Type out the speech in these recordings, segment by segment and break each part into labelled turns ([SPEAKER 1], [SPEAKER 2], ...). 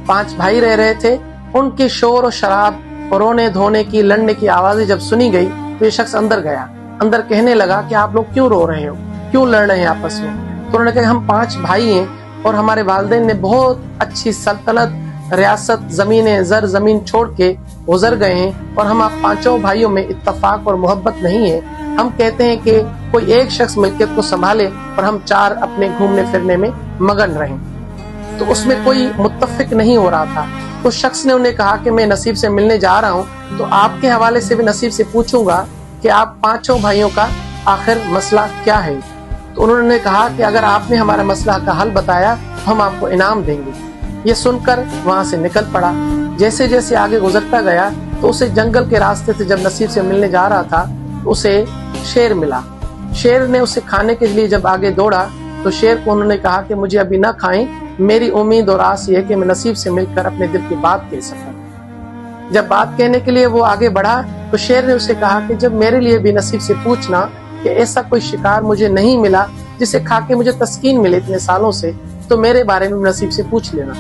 [SPEAKER 1] 5 भाई रह रहे थे। उनके शोर और शराब और रोने धोने की, लड़ने की आवाजें जब सुनी गई तो ये शख्स अंदर गया। अंदर कहने लगा कि आप लोग क्यों रो रहे हो, क्यों लड़ रहे हैं आपस में। तो उन्होंने कहा हम 5 भाई हैं और हमारे वालिदैन ने बहुत अच्छी सल्तनत, रियासत, जमीनें, जर जमीन छोड़ के गुजर गए हैं और हम आप 5 भाइयों में इत्तफाक और मोहब्बत नहीं है। हम कहते हैं कि कोई एक शख्स मिल्कियत को संभाले और हम 4 अपने घूमने फिरने में मगन रहें। तो उसमें कोई मुत्तफिक नहीं हो रहा था। उस शख्स ने उन्हें कहा कि मैं नसीब से मिलने जा रहा हूँ, तो आपके हवाले से भी नसीब से पूछूंगा कि आप 5 भाइयों का आखिर मसला क्या है। तो उन्होंने कहा कि अगर आपने हमारा मसला का हल बताया तो हम आपको इनाम देंगे। ये सुनकर वहां से निकल पड़ा। जैसे जैसे आगे गुजरता गया तो उसे जंगल के रास्ते से जब नसीब से मिलने जा रहा था तो उसे शेर मिला। शेर ने उसे खाने के लिए जब आगे दौड़ा तो शेर को उन्होंने कहा कि मुझे अभी ना खाएं, मेरी उम्मीद और आस ये है कि मैं नसीब से मिलकर अपने दिल की बात कह सकूं। जब बात कहने के लिए वो आगे बढ़ा तो शेर ने उसे कहा कि जब मेरे लिए भी नसीब से पूछना कि ऐसा कोई शिकार मुझे नहीं मिला जिसे खा के मुझे तस्कीन मिले इतने सालों से, तो मेरे बारे में नसीब से पूछ लेना।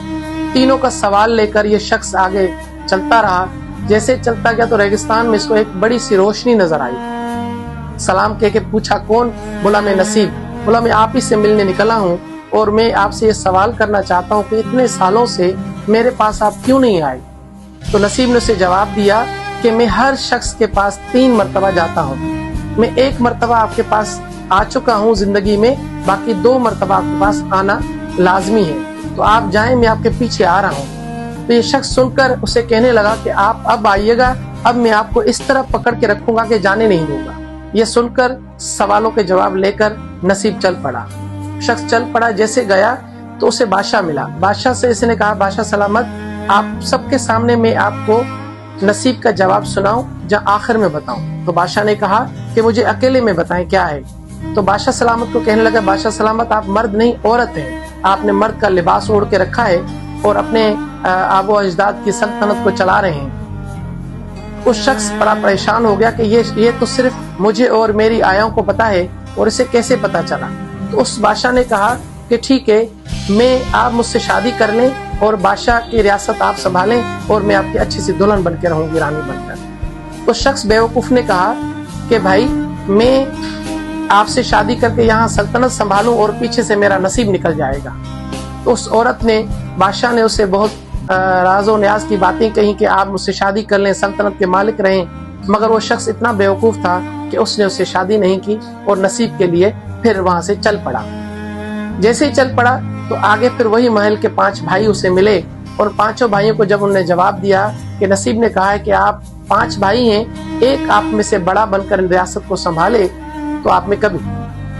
[SPEAKER 1] तीनों का सवाल लेकर ये शख्स आगे चलता रहा। जैसे चलता गया तो रेगिस्तान में इसको एक बड़ी सी रोशनी नजर आई। सलाम कह के पूछा कौन? बोला मैं नसीब। बोला मैं आप ही से मिलने निकला हूँ और मैं आपसे ये सवाल करना चाहता हूँ कि इतने सालों से मेरे पास आप क्यों नहीं आए। तो नसीब ने उसे जवाब दिया कि मैं हर शख्स के पास 3 मरतबा जाता हूँ। मैं 1 मरतबा आपके पास आ चुका हूँ जिंदगी में, बाकी 2 मरतबा आपके पास आना लाजमी है, तो आप जाएं, मैं आपके पीछे आ रहा हूँ। तो ये शख्स सुनकर उसे कहने लगा कि आप अब आइएगा, अब मैं आपको इस तरह पकड़ के रखूंगा कि जाने नहीं दूंगा। ये सुनकर सवालों के जवाब लेकर नसीब चल पड़ा। शख्स चल पड़ा, जैसे गया तो उसे बादशाह मिला। बादशाह से इसने कहा बादशाह सलामत, आप सबके सामने मैं आपको नसीब का जवाब सुनाऊं या आखिर में बताऊं। तो बादशाह ने कहा कि मुझे अकेले में बताएं क्या है। तो बादशाह सलामत को कहने लगा बादशाह सलामत, आप मर्द नहीं औरत हैं, आपने मर्द का लिबास ओढ़ के रखा है और अपने आबो अजदाद की सल्तनत को चला रहे हैं। उस शख्स बड़ा परेशान हो गया कि ये तो सिर्फ मुझे और मेरी आयाओं को पता है और इसे कैसे पता चला। तो उस बादशाह ने कहा कि ठीक है, मैं आप मुझसे शादी कर लें और बादशाह की रियासत आप संभालें और मैं आपकी अच्छी सी दुल्हन बनकर रहूंगी, रानी बनकर। उस शख्स बेवकूफ ने कहा कि भाई मैं आपसे शादी करके यहाँ सल्तनत संभालूं और पीछे से मेरा नसीब निकल जाएगा। तो उस औरत ने, बादशाह ने उसे बहुत राज़ो न्याज की बातें कही कि आप मुझसे शादी कर लें, सल्तनत के मालिक रहें, मगर वो शख्स इतना बेवकूफ था कि उसने उससे शादी नहीं की और नसीब के लिए फिर वहां से चल पड़ा। जैसे ही चल पड़ा तो आगे फिर वही महल के 5 भाई उसे मिले और 5 भाइयों को जब उन्होंने जवाब दिया कि नसीब ने कहा है कि आप 5 भाई हैं, एक आप में से बड़ा बनकर रियासत को संभाले तो आप में कभी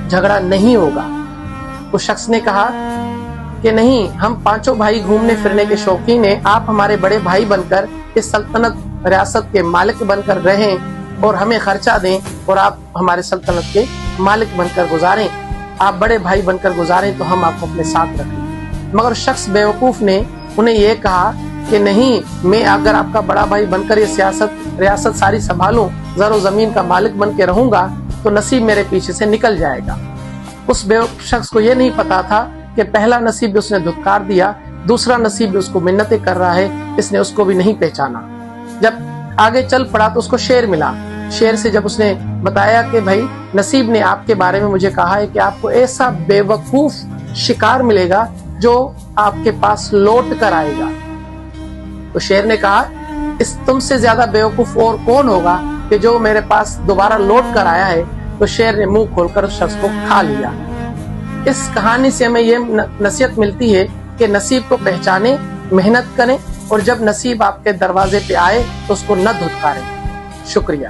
[SPEAKER 1] झगड़ा नहीं होगा। उस शख्स ने कहा कि नहीं, हम 5 भाई घूमने फिरने के शौकीन हैं, आप हमारे बड़े भाई बनकर इस सल्तनत रियासत के मालिक बनकर रहें और हमें खर्चा दें और आप हमारे सल्तनत के मालिक बनकर गुजारें, आप बड़े भाई बनकर गुजारें तो हम आपको अपने साथ रखें। मगर शख्स बेवकूफ ने उन्हें यह कहा कि नहीं, मैं अगर आपका बड़ा भाई बनकर ये रियासत सारी संभालूं, जरो जमीन का मालिक बन के रहूंगा तो नसीब मेरे पीछे से निकल जाएगा। उस बेवकूफ शख्स को यह नहीं पता था कि पहला नसीब उसने धुतकार दिया, दूसरा नसीब उसको मिन्नतें कर रहा है, इसने उसको भी नहीं पहचाना। जब आगे चल पड़ा तो उसको शेर मिला। शेर से जब उसने बताया कि भाई नसीब ने आपके बारे में मुझे कहा है कि आपको ऐसा बेवकूफ शिकार मिलेगा जो आपके पास लौट कर आएगा, तो शेर ने कहा इस तुमसे ज्यादा बेवकूफ और कौन होगा कि जो मेरे पास दोबारा लौट कर आया है। तो शेर ने मुंह खोलकर उस शख्स को खा लिया। इस कहानी से हमें ये नसीहत मिलती है कि नसीब को पहचाने, मेहनत करें और जब नसीब आपके दरवाजे पे आए तो उसको न धुतकारें। शुक्रिया।